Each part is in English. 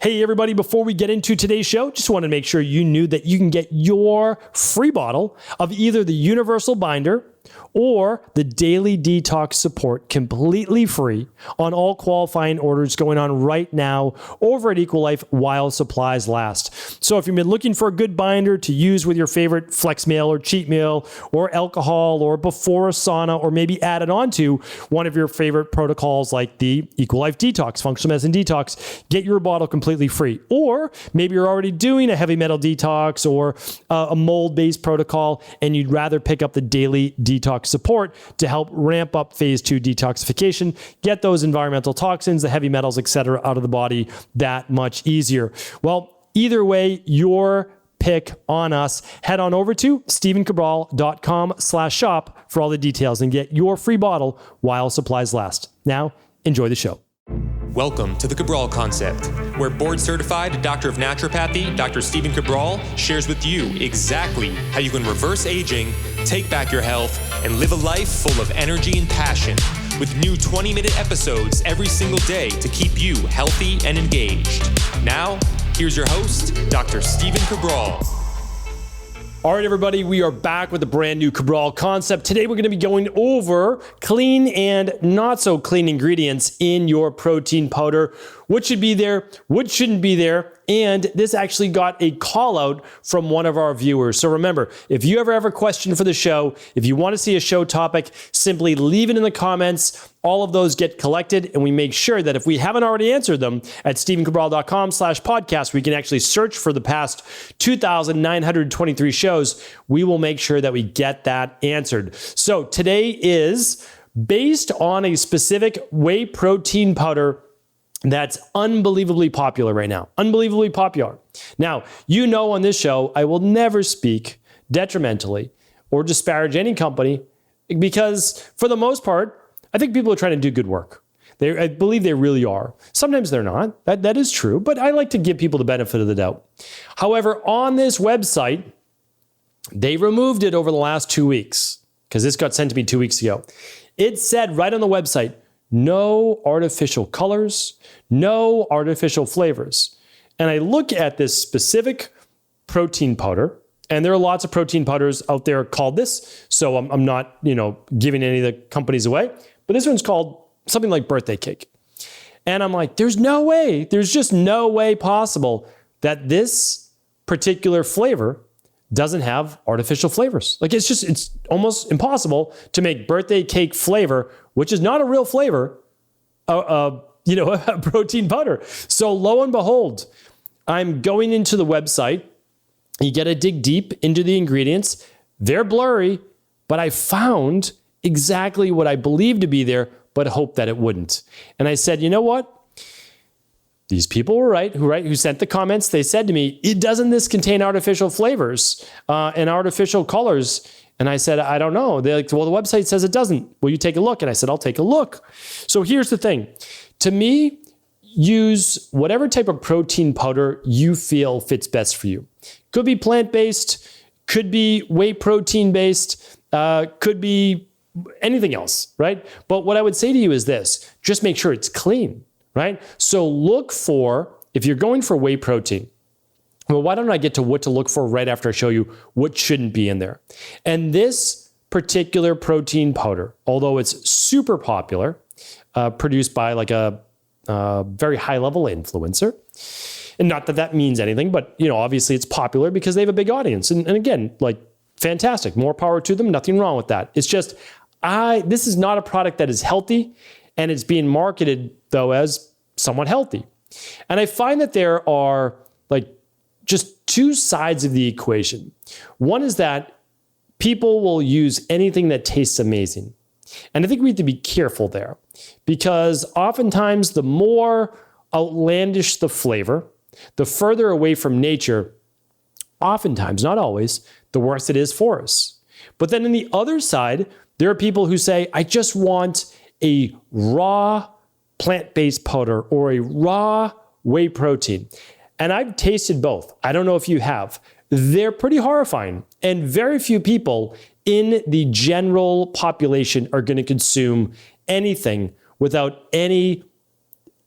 Hey everybody, before we get into today's show, just want to make sure you knew that you can get your free bottle of either the Universal Binder or the Daily Detox Support completely free on all qualifying orders going on right now over at Equal Life while supplies last. So if you've been looking for a good binder to use with your favorite flex meal or cheat meal or alcohol or before a sauna, or maybe add it on to one of your favorite protocols like the Equal Life Detox, Functional Medicine Detox, get your bottle completely free. Or maybe you're already doing a heavy metal detox or a mold-based protocol and you'd rather pick up the Daily Detox Support to help ramp up phase 2 detoxification, get those environmental toxins, the heavy metals, etc., out of the body that much easier. Well, either way, your pick on us. Head on over to stevencabral.com/shop for all the details and get your free bottle while supplies last. Now, enjoy the show. Welcome to the Cabral Concept, where board-certified Doctor of Naturopathy, Dr. Stephen Cabral, shares with you exactly how you can reverse aging, take back your health, and live a life full of energy and passion, with new 20-minute episodes every single day to keep you healthy and engaged. Now, here's your host, Dr. Stephen Cabral. All right, everybody, we are back with a brand new Cabral Concept. Today, we're going to be going over clean and not so clean ingredients in your protein powder. What should be there, what shouldn't be there, and this actually got a call out from one of our viewers. So remember, if you ever have a question for the show, if you want to see a show topic, simply leave it in the comments. All of those get collected, and we make sure that if we haven't already answered them at stevencabral.com/podcast, we can actually search for the past 2,923 shows. We will make sure that we get that answered. So today is based on a specific whey protein powder that's unbelievably popular right now. Unbelievably popular. Now, you know on this show, I will never speak detrimentally or disparage any company because for the most part, I think people are trying to do good work. I believe they really are. Sometimes they're not. That is true, but I like to give people the benefit of the doubt. However, on this website, they removed it over the last 2 weeks because this got sent to me 2 weeks ago. It said right on the website, no artificial colors, no artificial flavors. And I look at this specific protein powder, and there are lots of protein powders out there called this, so I'm not, giving any of the companies away, but this one's called something like birthday cake. And I'm like, there's just no way possible that this particular flavor doesn't have artificial flavors. Like it's almost impossible to make birthday cake flavor, which is not a real flavor, a protein powder. So lo and behold, I'm going into the website. You got to dig deep into the ingredients. They're blurry, but I found exactly what I believed to be there, but hoped that it wouldn't. And I said, you know what? These people were right, who sent the comments. They said to me, doesn't this contain artificial flavors and artificial colors? And I said, I don't know. They're like, well, the website says it doesn't. Will you take a look? And I said, I'll take a look. So here's the thing. To me, use whatever type of protein powder you feel fits best for you. Could be plant-based, could be whey protein-based, could be anything else, right? But what I would say to you is this, just make sure it's clean, right? So look for, if you're going for whey protein, well, why don't I get to what to look for right after I show you what shouldn't be in there? And this particular protein powder, although it's super popular, produced by like a very high-level influencer, and not that that means anything, but obviously it's popular because they have a big audience. And again, like fantastic, more power to them, nothing wrong with that. It's just, this is not a product that is healthy, and it's being marketed though as somewhat healthy. And I find that there are like just two sides of the equation. One is that people will use anything that tastes amazing. And I think we have to be careful there because oftentimes the more outlandish the flavor, the further away from nature, oftentimes, not always, the worse it is for us. But then on the other side, there are people who say, I just want a raw plant-based powder or a raw whey protein. And I've tasted both. I don't know if you have. They're pretty horrifying. And very few people in the general population are going to consume anything without any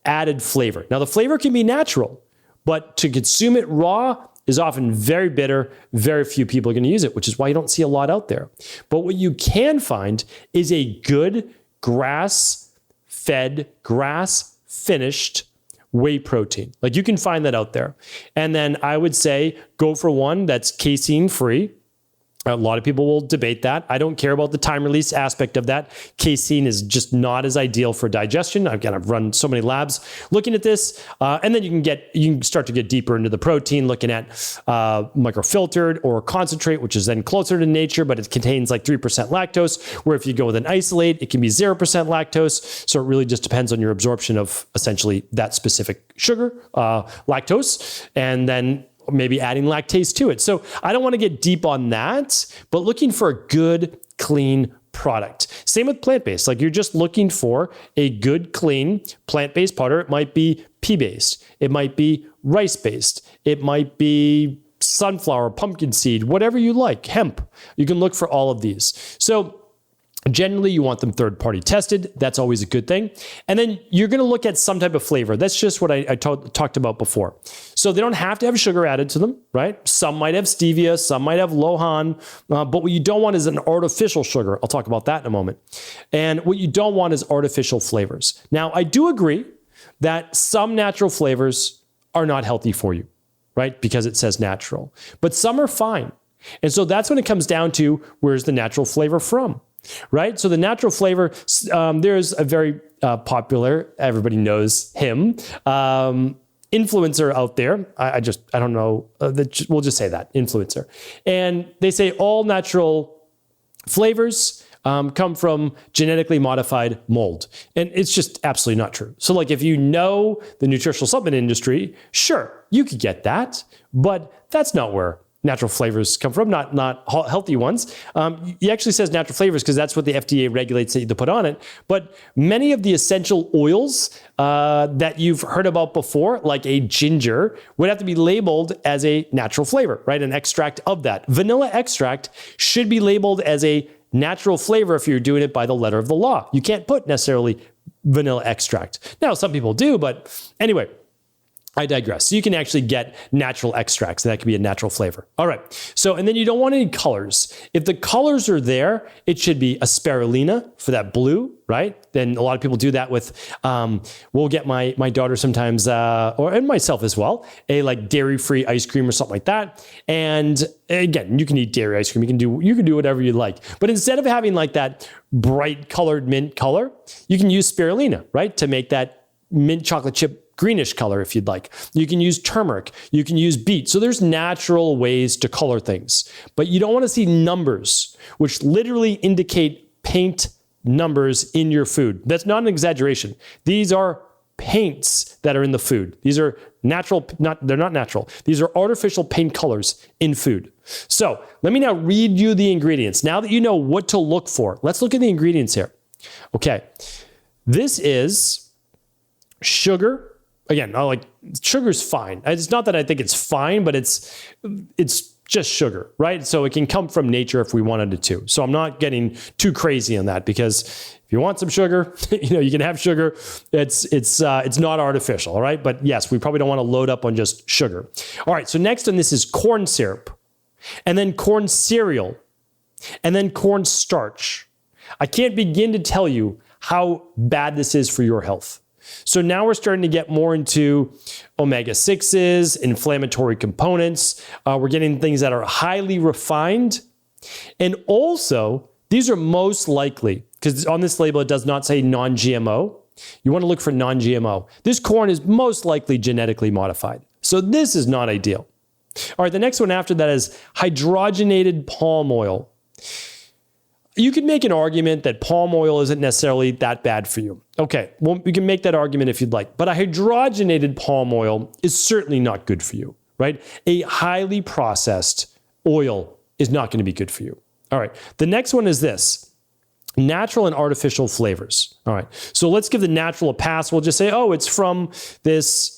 added flavor. Now, the flavor can be natural, But to consume it raw is often very bitter. Very few people are going to use it, which is why you don't see a lot out there. But what you can find is a good grass-fed, grass-finished whey protein. Like you can find that out there. And then I would say go for one that's casein-free. A lot of people will debate that. I don't care about the time release aspect of that. Casein is just not as ideal for digestion. Again, I've run so many labs looking at this. And then you can start to get deeper into the protein, looking at microfiltered or concentrate, which is then closer to nature, but it contains like 3% lactose, where if you go with an isolate, it can be 0% lactose. So it really just depends on your absorption of essentially that specific sugar, lactose, and then maybe adding lactase to it. So I don't want to get deep on that, but looking for a good, clean product. Same with plant-based. Like you're just looking for a good, clean plant-based powder. It might be pea-based. It might be rice-based. It might be sunflower, pumpkin seed, whatever you like, hemp. You can look for all of these. So generally, you want them third-party tested. That's always a good thing. And then you're going to look at some type of flavor. That's just what I talked about before. So they don't have to have sugar added to them, right? Some might have stevia, some might have lohan, but what you don't want is an artificial sugar. I'll talk about that in a moment. And what you don't want is artificial flavors. Now, I do agree that some natural flavors are not healthy for you, right? Because it says natural. But some are fine. And so that's when it comes down to where's the natural flavor from? Right? So the natural flavor, there's a very popular, everybody knows him, influencer out there. I don't know. We'll just say that, influencer. And they say all natural flavors come from genetically modified mold. And it's just absolutely not true. So like if you know the nutritional supplement industry, sure, you could get that, but that's not where natural flavors come from, not healthy ones. He actually says natural flavors because that's what the FDA regulates that you put on it. But many of the essential oils that you've heard about before, like a ginger, would have to be labeled as a natural flavor, right? An extract of that. Vanilla extract should be labeled as a natural flavor if you're doing it by the letter of the law. You can't put necessarily vanilla extract. Now, some people do, but anyway, I digress. So you can actually get natural extracts. That could be a natural flavor. All right. So, and then you don't want any colors. If the colors are there, it should be a spirulina for that blue, right? Then a lot of people do that with, we'll get my daughter sometimes, and myself as well, a like dairy-free ice cream or something like that. And again, you can eat dairy ice cream. You can do whatever you like. But instead of having like that bright colored mint color, you can use spirulina, right? To make that mint chocolate chip greenish color if you'd like. You can use turmeric. You can use beet. So there's natural ways to color things. But you don't want to see numbers, which literally indicate paint numbers in your food. That's not an exaggeration. These are paints that are in the food. These are natural, they're not natural. These are artificial paint colors in food. So let me now read you the ingredients. Now that you know what to look for, let's look at the ingredients here. Okay. This is sugar. Again, sugar's fine. It's not that I think it's fine, but it's just sugar, right? So it can come from nature if we wanted it to. So I'm not getting too crazy on that because if you want some sugar, you can have sugar. It's not artificial, all right? But yes, we probably don't want to load up on just sugar. All right, so next on this is corn syrup, and then corn cereal, and then corn starch. I can't begin to tell you how bad this is for your health. So now we're starting to get more into omega-6s, inflammatory components. We're getting things that are highly refined. And also, these are most likely, because on this label it does not say non-GMO. You want to look for non-GMO. This corn is most likely genetically modified. So this is not ideal. All right, the next one after that is hydrogenated palm oil. You could make an argument that palm oil isn't necessarily that bad for you. Okay, well, we can make that argument if you'd like, but a hydrogenated palm oil is certainly not good for you, right? A highly processed oil is not going to be good for you. All right, the next one is this, natural and artificial flavors. All right, so let's give the natural a pass. We'll just say, oh, it's from this,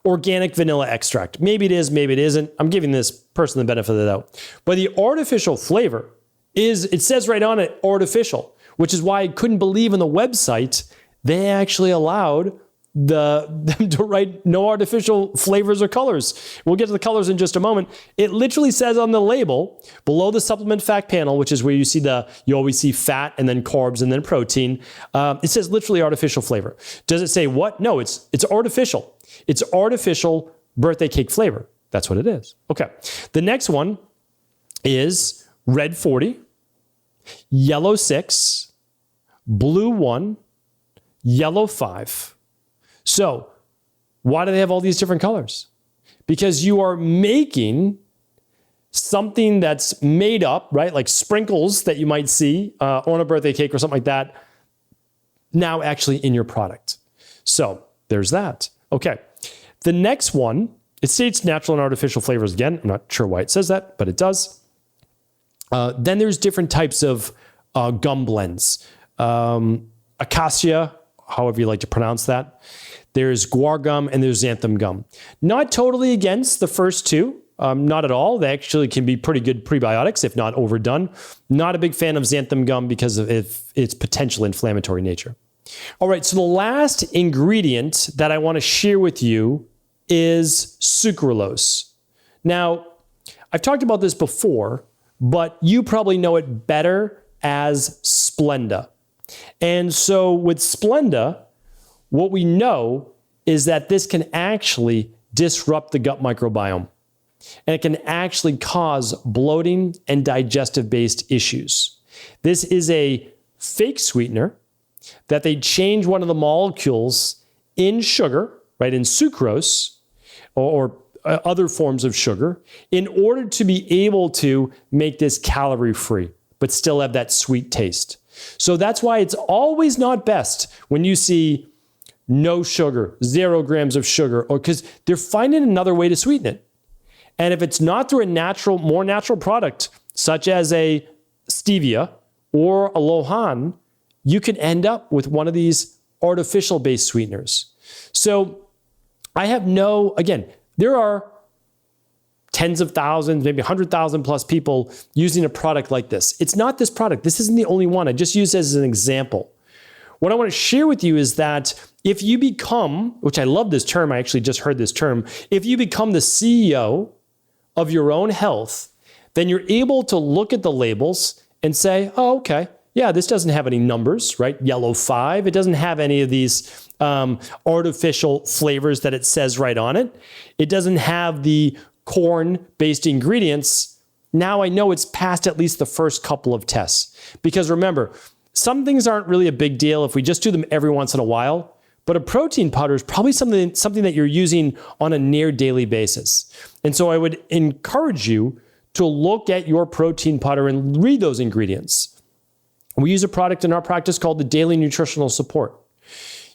organic vanilla extract. Maybe it is, maybe it isn't. I'm giving this person the benefit of the doubt. But the artificial flavor it says right on it, artificial, which is why I couldn't believe on the website they actually allowed them to write no artificial flavors or colors. We'll get to the colors in just a moment. It literally says on the label below the supplement fact panel, which is where you always see fat and then carbs and then protein. It says literally artificial flavor. Does it say what? No, it's artificial. It's artificial birthday cake flavor. That's what it is. Okay. The next one is red 40, yellow 6, blue 1, yellow 5. So why do they have all these different colors? Because you are making something that's made up, right? Like sprinkles that you might see on a birthday cake or something like that, now actually in your product. So there's that. Okay. The next one, it states natural and artificial flavors again. I'm not sure why it says that, but it does. Then there's different types of gum blends. Acacia, however you like to pronounce that. There's guar gum and there's xanthan gum. Not totally against the first two, not at all. They actually can be pretty good prebiotics if not overdone. Not a big fan of xanthan gum because of its potential inflammatory nature. All right, so the last ingredient that I want to share with you is sucralose. Now, I've talked about this before, but you probably know it better as Splenda. And so with Splenda, what we know is that this can actually disrupt the gut microbiome. And it can actually cause bloating and digestive-based issues. This is a fake sweetener that they change one of the molecules in sugar, right, in sucrose, or other forms of sugar, in order to be able to make this calorie-free, but still have that sweet taste. So that's why it's always not best when you see no sugar, 0 grams of sugar, or because they're finding another way to sweeten it. And if it's not through a more natural product, such as a stevia or a lohan, you can end up with one of these artificial-based sweeteners. So I have again, there are tens of thousands, maybe 100,000 plus people using a product like this. It's not this product. This isn't the only one. I just use it as an example. What I want to share with you is that if you become, which I love this term, I actually just heard this term, if you become the CEO of your own health, then you're able to look at the labels and say, oh, okay, yeah, this doesn't have any numbers, right? Yellow 5, it doesn't have any of these artificial flavors that it says right on it. It doesn't have the corn-based ingredients. Now I know it's passed at least the first couple of tests. Because remember, some things aren't really a big deal if we just do them every once in a while, but a protein powder is probably something that you're using on a near daily basis. And so I would encourage you to look at your protein powder and read those ingredients. We use a product in our practice called the Daily Nutritional Support.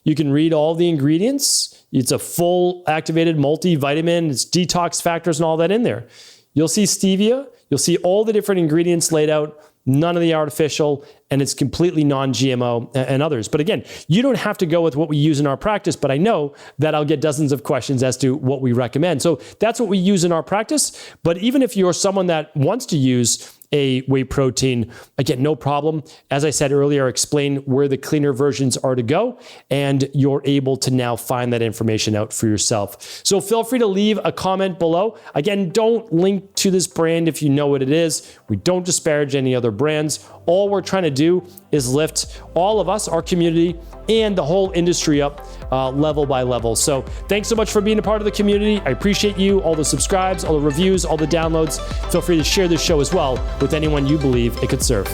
You can read all the ingredients. It's a full activated multivitamin, it's detox factors and all that in there. You'll see stevia, you'll see all the different ingredients laid out, none of the artificial, and it's completely non-GMO and others. But again, you don't have to go with what we use in our practice, but I know that I'll get dozens of questions as to what we recommend. So that's what we use in our practice. But even if you're someone that wants to use a whey protein, again, no problem. As I said earlier, explain where the cleaner versions are to go, and you're able to now find that information out for yourself. So feel free to leave a comment below. Again, don't link to this brand if you know what it is. We don't disparage any other brands. All we're trying to do is lift all of us, our community, and the whole industry up level by level. So thanks so much for being a part of the community. I appreciate you, all the subscribes, all the reviews, all the downloads. Feel free to share this show as well with anyone you believe it could serve.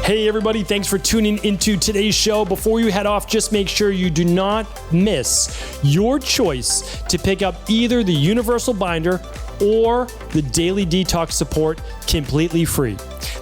Hey everybody, thanks for tuning into today's show. Before you head off, just make sure you do not miss your choice to pick up either the Universal Binder or the Daily Detox Support completely free.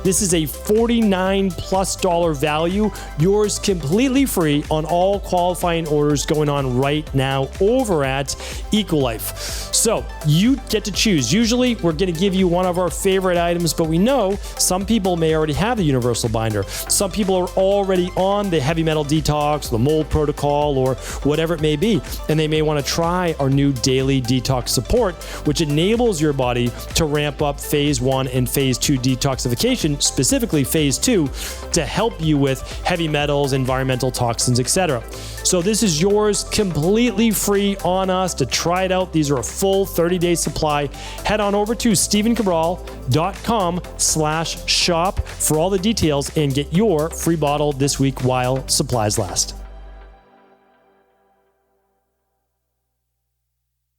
This is a $49+ value, yours completely free on all qualifying orders going on right now over at Ecolife. So you get to choose. Usually we're going to give you one of our favorite items, but we know some people may already have the universal binder. Some people are already on the heavy metal detox, the mold protocol, or whatever it may be, and they may want to try our new daily detox support, which enables your body to ramp up phase 1 and phase 2 detoxification, specifically phase 2, to help you with heavy metals, environmental toxins, etc. So this is yours completely free on us to try it out. These are a full 30-day supply. Head on over to StephenCabral.com/shop for all the details and get your free bottle this week while supplies last.